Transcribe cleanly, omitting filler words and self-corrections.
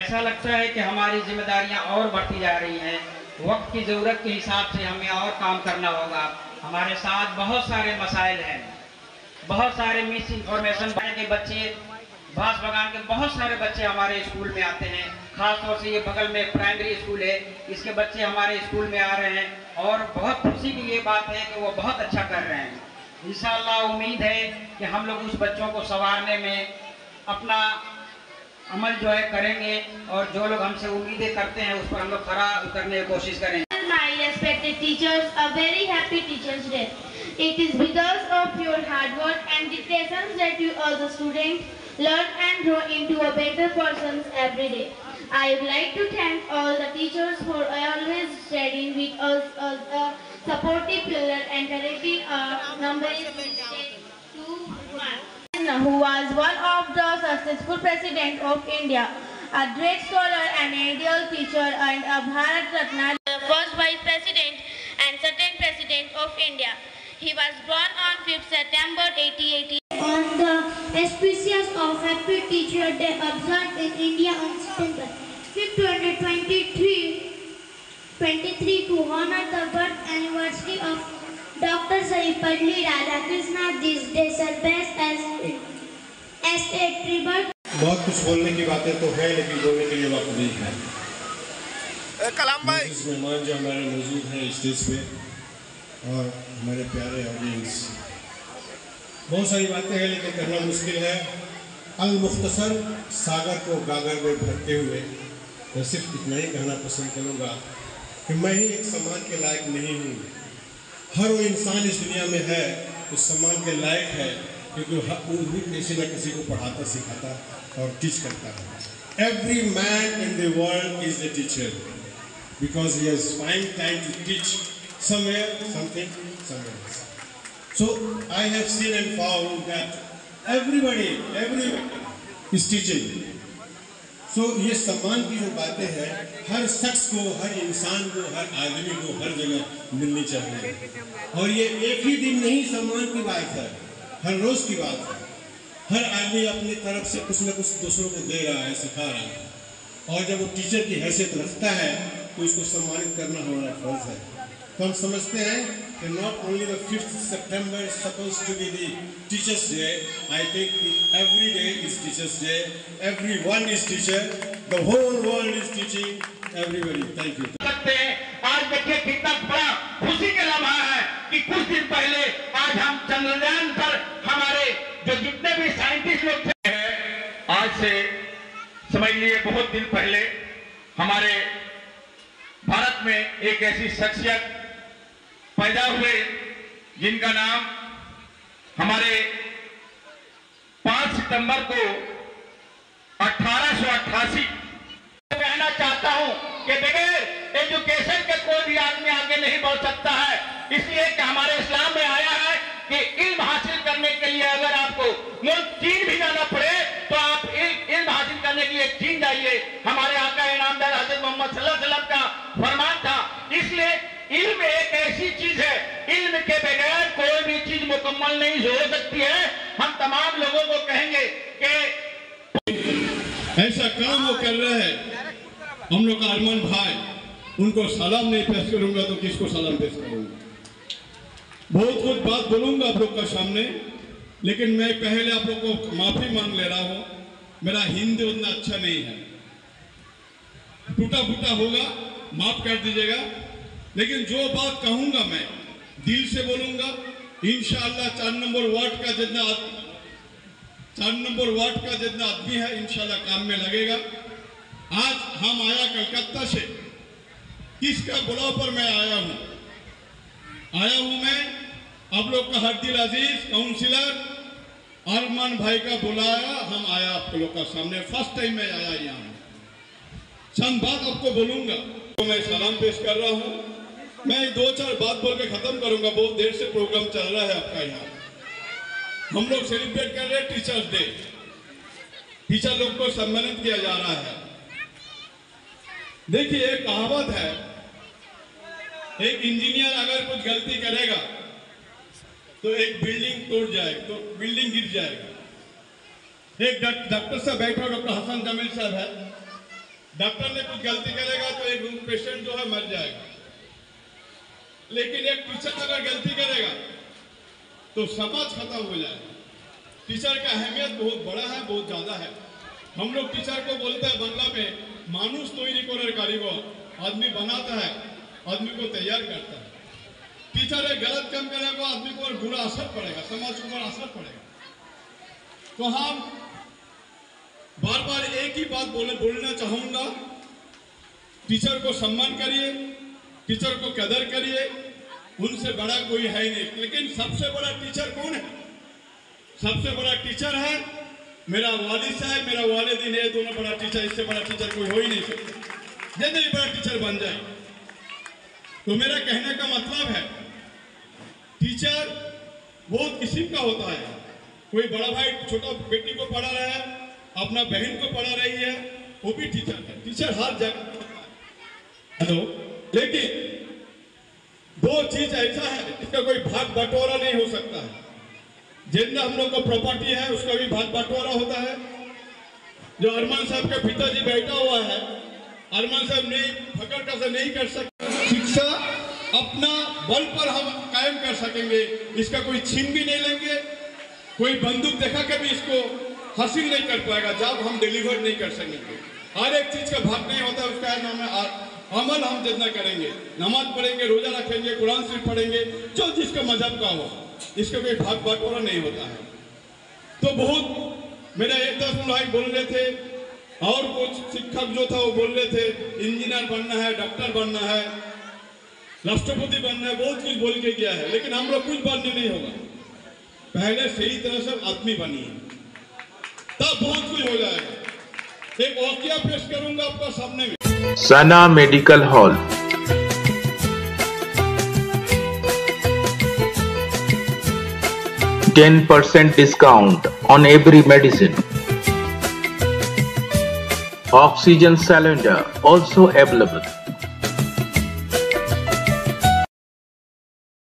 ऐसा लगता है कि हमारी जिम्मेदारियां और बढ़ती जा रही हैं। वक्त की ज़रूरत के हिसाब से हमें और काम करना होगा। हमारे साथ बहुत सारे मसाइल हैं, बहुत सारे मिस इन्फॉर्मेशन के बच्चे, बांस बगान के बहुत सारे बच्चे हमारे स्कूल में आते हैं। खास तौर से ये बगल में प्राइमरी स्कूल है, इसके बच्चे हमारे स्कूल में आ रहे हैं और बहुत खुशी की ये बात है कि वो बहुत अच्छा कर रहे हैं। इंशाअल्लाह उम्मीद है कि हम लोग उस बच्चों को संवारने में अपना अमल जो है करेंगे और जो लोग हमसे उम्मीदें करते हैं उस पर हम लोग खरा उतरने की कोशिश करेंगे। My respected teachers, a very happy Teachers' Day. It is because of your hard work and dedication that you as a student learn and grow into a better person every day. I would like to thank all the teachers for always standing with us as a supportive pillar and correcting our numbers mistakes to mark. Who was one of the successful president of India, a great scholar, an ideal teacher, and a Bharat Ratna, the first vice president and second president of India. He was born on 5th September 1880. On the auspicious of Happy Teacher Day observed in India on September 5th, 2023 to honor the birth anniversary of Dr. Sarvepalli Radhakrishnan. This day serves as a tribute. बहुत कुछ बोलने की बातें तो है लेकिन बोलने के लिए वक्त नहीं है। कलाम भाई मेहमान जो हमारे मौजूद हैं स्टेज पे और हमारे प्यारे ऑडियंस, बहुत सारी बातें हैं लेकिन करना मुश्किल है। अल मुख्तसर सागर को गागर में भरते हुए मैं सिर्फ इतना ही कहना पसंद करूँगा कि मैं ही एक सम्मान के लायक नहीं हूँ। हर वो इंसान इस दुनिया में है जो सम्मान के लायक है, क्योंकि वो भी किसी न किसी को पढ़ाता सिखाता और टीच करता है। Every man in the world is a teacher because he has find time to teach somewhere something somewhere else. So I have seen and found that everybody is teaching. So ये सम्मान की जो बातें हैं हर शख्स को, हर इंसान को, हर आदमी को हर जगह मिलनी चाहिए। और ये एक ही दिन नहीं सम्मान की बात है, हर रोज की बात है। हर आदमी अपनी तरफ से कुछ न कुछ दूसरों को दे रहा है, सिखा रहा है और जब वो टीचर की हैसियत रखता है तो उसको सम्मानित करना हमारा फर्ज है। तो हम समझते हैं कि not only the 5th September is supposed to be the Teachers' Day. I think every day is Teachers' Day. Everyone is teacher. The whole world is teaching. Everybody. Thank you. आज देखिए कितना बड़ा खुशी का लम्हा है कि कुछ दिन पहले आज हम चंद्रयान पर हमारे जो जितने भी साइंटिस्ट लोग थे, आज से समझ लिए बहुत दिन पहले हमारे भारत में एक ऐसी शख्सियत पैदा हुए जिनका नाम हमारे 5 सितंबर को 1888 कहना चाहता हूं कि बगैर एजुकेशन के कोई भी आदमी आगे नहीं बढ़ सकता है। इसलिए कि हमारे इस्लाम में आया है कि इल्म हासिल करने के लिए अगर आपको मुल्क चीन भी जाना पड़े तो आप इल्म हासिल करने के लिए चीन जाइए। हमारे आका इनामदार हज़रत मोहम्मद सल्लल्लाहु अलैहि वसल्लम का फरमान था। इसलिए इल्म एक ऐसी चीज है, इल्म के बगैर कोई भी चीज मुकम्मल नहीं हो सकती है। हम तमाम लोगों को कहेंगे कि ऐसा काम वो कर रहे हैं, हम लोग का अरमान भाई, उनको सलाम नहीं पेश करूंगा तो किसको सलाम पेश करूंगा। बहुत कुछ बात बोलूंगा आप लोग का सामने, लेकिन मैं पहले आप लोग को माफी मांग ले रहा हूं। मेरा हिंदी उतना अच्छा नहीं है, टूटा फूटा होगा, माफ कर दीजिएगा। लेकिन जो बात कहूंगा मैं दिल से बोलूंगा। इंशाअल्लाह 4 नंबर वार्ड का जितना आदमी है इंशाअल्लाह काम में लगेगा। आज हम आया कलकत्ता से, किसका बुलाव पर मैं आया हूं मैं आप लोग का हर दिल अजीज काउंसिलर अरमान भाई का बुलाया, हम आया आप लोग का सामने। फर्स्ट टाइम मैं आया यहाँ। चंद बात आपको बोलूंगा तो मैं सलाम पेश कर रहा हूँ। मैं 2-4 बात बोल के खत्म करूंगा, बहुत देर से प्रोग्राम चल रहा है आपका यहाँ। हम लोग सेलिब्रेट कर रहे हैं टीचर्स डे, टीचर लोग को सम्मानित किया जा रहा है। देखिए एक कहावत है, एक इंजीनियर अगर कुछ गलती करेगा तो एक बिल्डिंग टूट जाएगा, तो बिल्डिंग गिर जाएगा। एक डॉक्टर साहब बैठा, डॉक्टर हसन जमील साहब है, डॉक्टर ने कुछ गलती करेगा तो एक पेशेंट जो है मर जाएगा, लेकिन एक टीचर अगर गलती करेगा तो समाज खत्म हो जाएगा। टीचर का अहमियत बहुत बड़ा है, बहुत ज्यादा है। हम लोग टीचर को बोलते हैं बांग्ला में मानुष तैरी करे कारीगर, आदमी बनाता है, आदमी को तैयार करता है। टीचर एक गलत काम करेगा, आदमी को बुरा असर पड़ेगा, समाज को बुरा असर पड़ेगा। तो हम बार बार एक ही बात बोलना चाहूंगा, टीचर को सम्मान करिए, टीचर को कदर करिए, उनसे बड़ा कोई है ही नहीं। लेकिन सबसे बड़ा टीचर कौन है? सबसे बड़ा टीचर है मेरा वालिद साहब, मेरा वालिदीन, ये दोनों बड़ा टीचर, इससे बड़ा टीचर कोई हो ही नहीं सकता। यदि बड़ा टीचर बन जाए तो मेरा कहने का मतलब है टीचर बहुत किस्म का होता है। कोई बड़ा भाई छोटा बेटी को पढ़ा रहा है, अपना बहन को पढ़ा रही है, वो भी टीचर है। टीचर हर जगह हेलो, लेकिन दो चीज ऐसा है इसका कोई भाग बंटवारा नहीं हो सकता है। जितना हम लोग को प्रॉपर्टी है उसका भी भाग बंटवारा होता है। जो अरमान साहब के पिताजी बैठा हुआ है, अरमान साहब नहीं फकर का से नहीं कर सकते। शिक्षा अपना बल पर हम कायम कर सकेंगे, इसका कोई छीन भी नहीं लेंगे, कोई बंदूक देखा के भी इसको हासिल नहीं कर पाएगा जब हम डिलीवर नहीं कर सकेंगे। हर एक चीज का भाग नहीं होता, उसका नाम है अमल। हम जितना करेंगे, नमाज पढ़ेंगे, रोजा रखेंगे, कुरान शरीफ पढ़ेंगे, जो जिसका मजहब का हो, इसका कोई भाग बंटवारा नहीं होता है। तो बहुत मेरा एक दस भाई बोल रहे थे और कुछ शिक्षक जो था वो बोल रहे थे इंजीनियर बनना है, डॉक्टर बनना है, राष्ट्रपति बनना है, बहुत कुछ बोल के गया है। लेकिन हम लोग कुछ बनने नहीं होगा, पहले सही तरह से आदमी बनिए, तब बहुत कुछ हो जाएगा। एक वाकया पेश करूंगा आपका सामने में। Sana Medical Hall. 10% discount on every medicine. Oxygen cylinder also available.